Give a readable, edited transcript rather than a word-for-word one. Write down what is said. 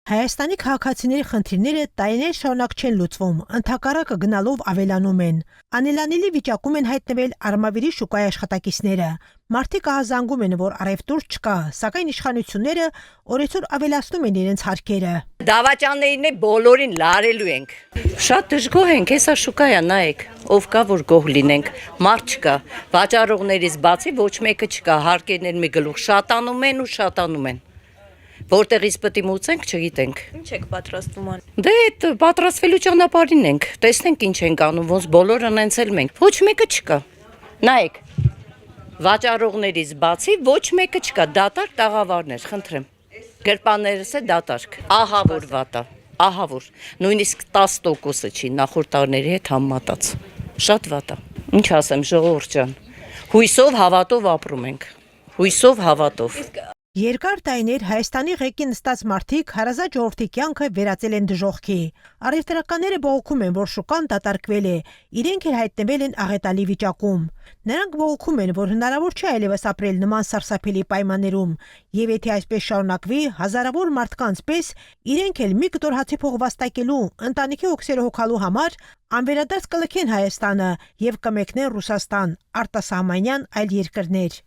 Հայաստանի քաղաքացիների խնդիրները տարիներ շարունակ չեն լուծվում, ընդհակառակը գնալով ավելանում են։ Անելանելի վիճակում են հայտնվել արմավիրի շուկայի աշխատակիցները։ Մարդիկ ահազանգում են, որ առևտուր չկա, սակայն իշխանությունները օրեցօր ավելացնում են իրենց հարկերը։ Դավաճաններին է բոլորին լարելու ենք։ Շատ դժգոհ ենք, հեսա շուկայա նայեք, ով կա որ գոհ լինենք, մարդ չկա, վաճառողներից բացի ոչ մեկը չկա, հարկերներ մի գլուխ շատանում են ու շատանում են։ Որտեղից պետք է մուծենք, չգիտենք։ Ինչ եք պատրաստվում ան։ Դե այդ պատրաստվելու ճանապարհին ենք։ Տեսնենք ինչ ենք անում, ոնց բոլորը նենցել մենք։ Ոչ մեկը չկա։ Նայեք։ Վաճառողներից բացի ոչ մեկը չկա, դատարկ տաղավարներ, խնդրեմ։ Գրպաններս է դատարկ։ Ահա որ վատա, ահա որ։ Նույնիսկ 10%-ը չի նախորդ տարիների հետ համեմատած։ Շատ վատա։ Ինչ ասեմ, ժողովուրդ ջան։ Հույսով, հավատով ապրում ենք։ Հույսով, հավատով։ Երկար տարիներ Հայաստանի ղեկի նստած մարդիկ հարազատ ժողովրդի կյանքը վերածել են դժոխքի։ Առևտրականները բողոքում են, որ շուկան դատարկվել է, իրենք էլ հայտնվել են աղետալի վիճակում։ Նրանք բողոքում են, որ հնարավոր չէ այլևս ապրել նման սարսափելի պայմաններում, եւ եթե այսպես շարունակվի, հազարավոր մարդկանց պես իրենք էլ մի կտոր հացի փող վաստակելու, ընտանիքի հոգսերը հոգալու համար անվերադարձ կլքեն Հայաստանը եւ կմեկնեն Ռուսաստան, արտասահմանյան այլ երկրներ։